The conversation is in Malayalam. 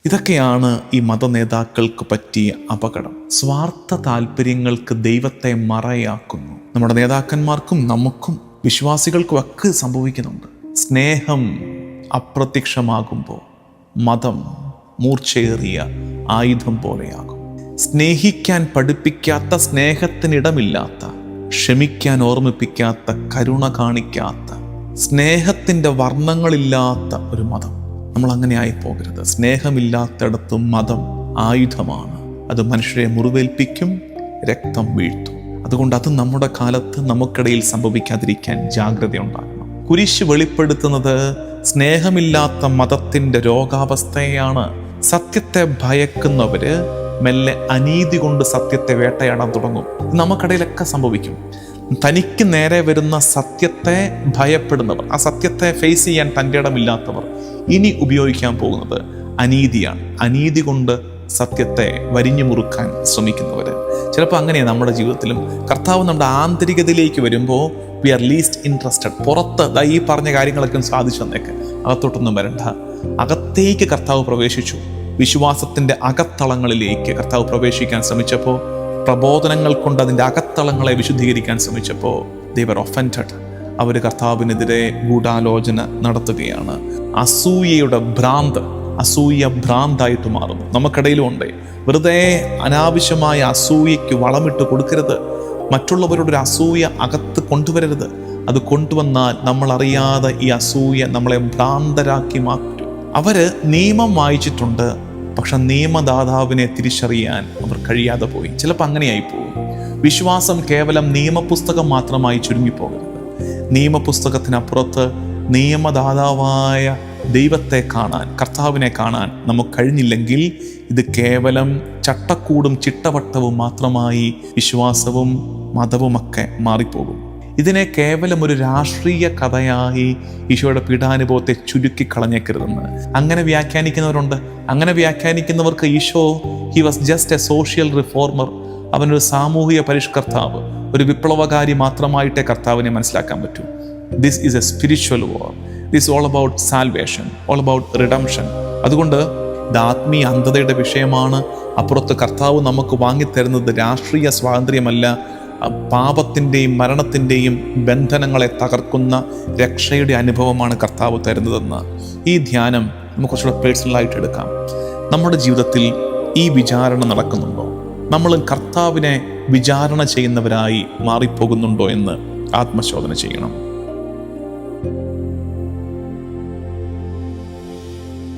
ഇതൊക്കെയാണ് ഈ മതനേതാക്കൾക്ക് പറ്റിയ അപകടം. സ്വാർത്ഥ താല്പര്യങ്ങൾക്ക് ദൈവത്തെ മറയാക്കുന്നു. നമ്മുടെ നേതാക്കന്മാർക്കും നമുക്കും വിശ്വാസികൾക്കും ഒക്കെ സംഭവിക്കുന്നുണ്ട്. സ്നേഹം അപ്രത്യക്ഷമാകുമ്പോൾ മതം മൂർച്ചയേറിയ ആയുധം പോലെയാകും. സ്നേഹിക്കാൻ പഠിപ്പിക്കാത്ത, സ്നേഹത്തിനിടമില്ലാത്ത, ക്ഷമിക്കാൻ ഓർമ്മിപ്പിക്കാത്ത, കരുണ കാണിക്കാത്ത, സ്നേഹത്തിൻ്റെ വർണ്ണങ്ങളില്ലാത്ത ഒരു മതം. നമ്മൾ അങ്ങനെ ആയി പോകരുത്. സ്നേഹമില്ലാത്തിടത്തും മതം ആയുധമാണ്. അത് മനുഷ്യരെ മുറിവേൽപ്പിക്കും, രക്തം വീഴ്ത്തും. അതുകൊണ്ട് അത് നമ്മുടെ കാലത്ത് നമുക്കിടയിൽ സംഭവിക്കാതിരിക്കാൻ ജാഗ്രതയുണ്ടാകണം. കുരിശ് വെളിപ്പെടുത്തുന്നത് സ്നേഹമില്ലാത്ത മതത്തിൻ്റെ രോഗാവസ്ഥയാണ്. സത്യത്തെ ഭയക്കുന്നവര് മെല്ലെ അനീതി കൊണ്ട് സത്യത്തെ വേട്ടയാടാൻ തുടങ്ങും. നമുക്കിടയിലൊക്കെ സംഭവിക്കും. തനിക്ക് നേരെ വരുന്ന സത്യത്തെ ഭയപ്പെടുന്നവർ, ആ സത്യത്തെ ഫേസ് ചെയ്യാൻ തൻ്റെ ഇടമില്ലാത്തവർ ഇനി ഉപയോഗിക്കാൻ പോകുന്നത് അനീതിയാണ്. അനീതി കൊണ്ട് സത്യത്തെ വരിഞ്ഞു മുറുക്കാൻ ശ്രമിക്കുന്നവർ. ചിലപ്പോൾ അങ്ങനെയാണ് നമ്മുടെ ജീവിതത്തിലും. കർത്താവ് നമ്മുടെ ആന്തരികതയിലേക്ക് വരുമ്പോൾ വി ആർ ലീസ്റ്റ് ഇൻട്രസ്റ്റഡ്. പുറത്ത് ഈ പറഞ്ഞ കാര്യങ്ങളൊക്കെ സാധിച്ചു തന്നേക്ക്, അകത്തോട്ടൊന്നും വരണ്ട. അകത്തേക്ക് കർത്താവ് പ്രവേശിച്ചു. വിശ്വാസത്തിൻ്റെ അകത്തളങ്ങളിലേക്ക് കർത്താവ് പ്രവേശിക്കാൻ ശ്രമിച്ചപ്പോൾ, പ്രബോധനങ്ങൾ കൊണ്ട് അതിൻ്റെ അകത്തളങ്ങളെ വിശുദ്ധീകരിക്കാൻ ശ്രമിച്ചപ്പോൾ they were offended. അവർ കർത്താവിനെതിരെ ഗൂഢാലോചന നടത്തുകയാണ്. അസൂയയുടെ ഭ്രാന്ത്, അസൂയ ഭ്രാന്തായിട്ട് മാറുന്നു. നമുക്കിടയിലും ഉണ്ട്. വെറുതെ അനാവശ്യമായ അസൂയയ്ക്ക് വളമിട്ട് കൊടുക്കരുത്. മറ്റുള്ളവരുടെ ഒരു അസൂയ അകത്ത് കൊണ്ടുവരരുത്. അത് കൊണ്ടുവന്നാൽ നമ്മൾ അറിയാതെ ഈ അസൂയ നമ്മളെ ഭ്രാന്തരാക്കി മാറ്റും. അവര് നിയമം വായിച്ചിട്ടുണ്ട്, പക്ഷെ നിയമദാതാവിനെ തിരിച്ചറിയാൻ അവർ കഴിയാതെ പോയി. ചിലപ്പോൾ അങ്ങനെയായി പോകും. വിശ്വാസം കേവലം നിയമപുസ്തകം മാത്രമായി ചുരുങ്ങിപ്പോകരുത്. നിയമപുസ്തകത്തിനപ്പുറത്ത് നിയമദാതാവായ ദൈവത്തെ കാണാൻ, കർത്താവിനെ കാണാൻ നമുക്ക് കഴിഞ്ഞില്ലെങ്കിൽ ഇത് കേവലം ചട്ടക്കൂടും ചിട്ടവട്ടവും മാത്രമായി വിശ്വാസവും മതവുമൊക്കെ മാറിപ്പോകും. ഇതിനെ കേവലം ഒരു രാഷ്ട്രീയ കഥയായി ഈശോയുടെ പീഡാനുഭവത്തെ ചുരുക്കി കളഞ്ഞേക്കരുതെന്ന് അങ്ങനെ വ്യാഖ്യാനിക്കുന്നവരുണ്ട്. അങ്ങനെ വ്യാഖ്യാനിക്കുന്നവർക്ക് Isho he was just a social reformer. അവനൊരു സാമൂഹിക പരിഷ്കർത്താവ്, ഒരു വിപ്ലവകാരി മാത്രമായിട്ടേ കർത്താവിനെ മനസ്സിലാക്കാൻ പറ്റൂ. This is a spiritual war. This all about salvation, all about redemption. അതുകൊണ്ട് ഇത് ആത്മീയ അന്ധതയുടെ വിഷയമാണ്. അപ്പുറത്ത് കർത്താവ് നമുക്ക് വാങ്ങിത്തരുന്നത് രാഷ്ട്രീയ സ്വാതന്ത്ര്യമല്ല, പാപത്തിൻ്റെയും മരണത്തിൻ്റെയും ബന്ധനങ്ങളെ തകർക്കുന്ന രക്ഷയുടെ അനുഭവമാണ് കർത്താവ് തരുന്നതെന്ന്. ഈ ധ്യാനം നമുക്ക് കുറച്ചുകൂടെ പേഴ്സണലായിട്ട് എടുക്കാം. നമ്മുടെ ജീവിതത്തിൽ ഈ വിചാരണ നടക്കുന്നുണ്ടോ? നമ്മൾ കർത്താവിനെ വിചാരണ ചെയ്യുന്നവരായി മാറിപ്പോകുന്നുണ്ടോ എന്ന് ആത്മശോധന ചെയ്യണം.